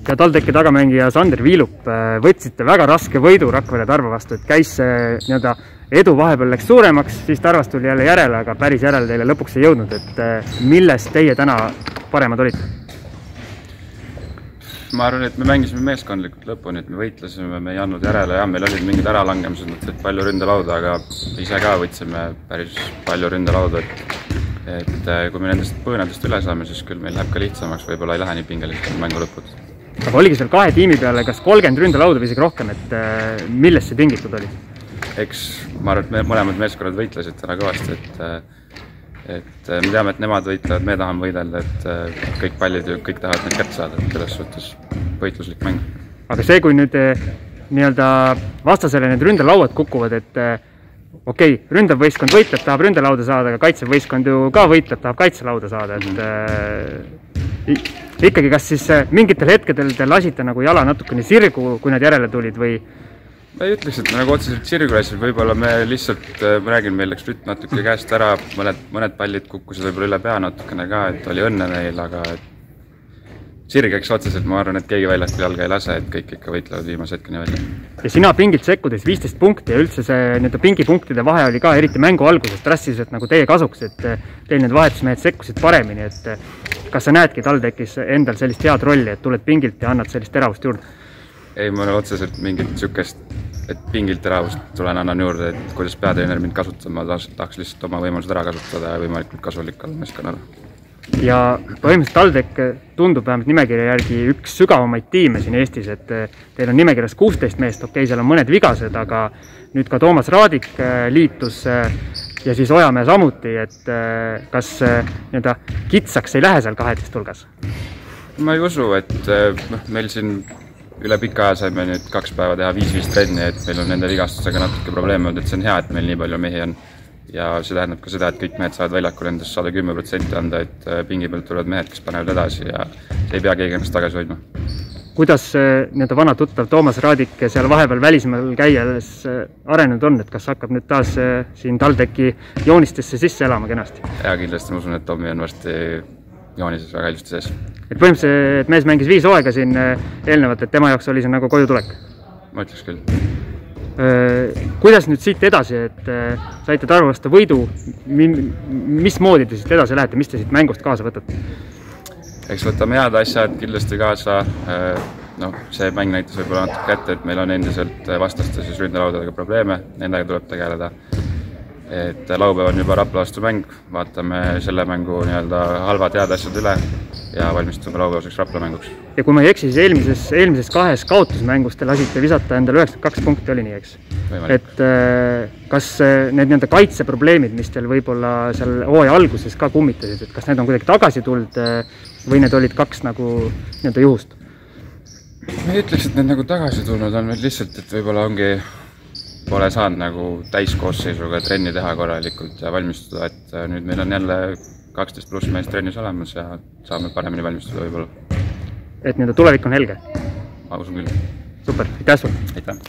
ja TalTechi tagamängija Sander Viilup, võtsite väga raske võidu Rakvere Tarva vastu, et käis nii-öelda edu vahepeal läks suuremaks, siis Tarvast tuli jälle järele, aga päris järele teile lõpuks ei jõudnud, et milles teie täna paremad olite? Ma arvan, et me mängisime meeskondlikult lõpuni, et me võitlesime, me ei andnud järele ja meil olid mingid äralangemised, mõtlesid palju ründelauda, aga ise ka võtsime päris palju ründelauda, et kui me nendest põõnadest üle saame, siis küll meil läheb ka lihtsamaks, võib-olla ei lähe nii pingeliseks mängu lõpud. Aga oligi seal kahe tiimi peale kas 30 ründelauda või isegi rohkem, et millest see tingitud oli? Eks ma arvan, et mõlemad meeskonnad võitlesid täna kõvasti, et me teame, et nemad võitlevad, me tahame võidelda, et kõik pallid ju kõik tahavad neid kätte saada, et selles suhtes võitluslik mäng. Aga see, kui nüüd nii-öelda vastasele need ründelauad kukuvad, et okei, ründav võistkond võitleb, tahab ründelauda saada, aga kaitsev võistkond ju ka võitleb, tahab kaitselauda saada, et ikkagi kas siis mingitel hetkedel te lasite nagu jala natukene sirgu, kui nad järele tulid või? Ma ei ütleks, et me nagu otseselt sirgu lasime, võib-olla me lihtsalt, ma räägin, meil läks rütm natuke käest ära, mõned pallid kukkusid võib-olla üle pea natukene ka, et oli õnne neil, aga sirgeks otseselt ma arvan, et keegi väljast jalga ei lase, et kõik ikka võitlevad viimase hetkeni välja. Ja sina pingilt sekkudes 15 punkti ja üldse see nii-öelda pingipunktide vahe oli ka eriti mängu alguses drassiliselt nagu teie kasuks, et teil need vahetusmehed sekkusid paremini, et kas sa näedki TalTechis endal sellist head rolli, et tuled pingilt ja annad sellist teravust juurde? Ei, ma olen otseselt mingit sükest, et pingilt teravust tulen annan juurde, et kuidas peatreener mind kasutab, ma tahaks lihtsalt oma võimalused ära kasutada ja võimalikult kasulik olla meeskonnale. Ja põhimõtteliselt TalTech tundub vähemalt nimekirja järgi üks sügavamaid tiime siin Eestis, et teil on nimekirjas 16 meest, okei, seal on mõned vigased, aga nüüd ka Toomas Raadik liitus ja siis Ojamäe samuti, et kas nii-öelda kitsaks ei lähe seal 12 hulgas? Ma ei usu, et meil siin üle pika aja saime nüüd 2 päeva teha 5-5 trenni, et meil on nende vigastusega natuke probleeme olnud, et see on hea, et meil nii palju mehi on. Ja see tähendab ka seda, et kõik mehed saavad väljakul endast 110% anda, et pingi pealt tulevad mehed, kes panevad edasi ja see ei pea keegi ennast tagasi hoidma. Kuidas nii-öelda vana tuttav Toomas Raadik seal vahepeal välismaal käies arenenud on, et kas hakkab nüüd taas siin TalTechi joonistesse sisse elama kenasti? Ja kindlasti ma usun, et Tommi on varsti joonises väga ilusti sees. Et põhimõtteliselt, et mees mängis 5 hooaega siin eelnevalt, et tema jaoks oli see nagu koju tulek? Ma ütleks küll. Kuidas nüüd siit edasi, et saite Tarva vastu võidu, mismoodi te siit edasi lähete, mis te siit mängust kaasa võtate? Eks võtame head asjad kindlasti kaasa. See mäng näitas võib-olla natuke ette, et meil on endiselt vastaste siis ründelaudadega probleeme, nendega tuleb tegeleda. Et laupäev on juba Rapla vastu mäng, vaatame selle mängu halvad head asjad üle ja valmistume laupäevaseks Rapla mänguks. Ja kui ma ei eksi, siis eelmises 2 kaotusmängus te lasite visata endale 92 punkti oli nii, eks? Võimalik. Et kas need nii-öelda kaitseprobleemid, mis teil võib-olla seal hooaja alguses ka kummitasid, et kas need on kuidagi tagasi tulnud või need olid 2 nagu nii-öelda juhust? Ma ei ütleks, et need nagu tagasi tulnud on meil lihtsalt, et võib-olla pole saanud nagu täiskoosseisuga trenni teha korralikult ja valmistuda, et nüüd meil on jälle 12+ meest trennis olemas ja saame paremini valmistuda võib-olla. Et nii-öelda tulevik on helge? Ma usun küll. Super, aitäh sul! Aitäh!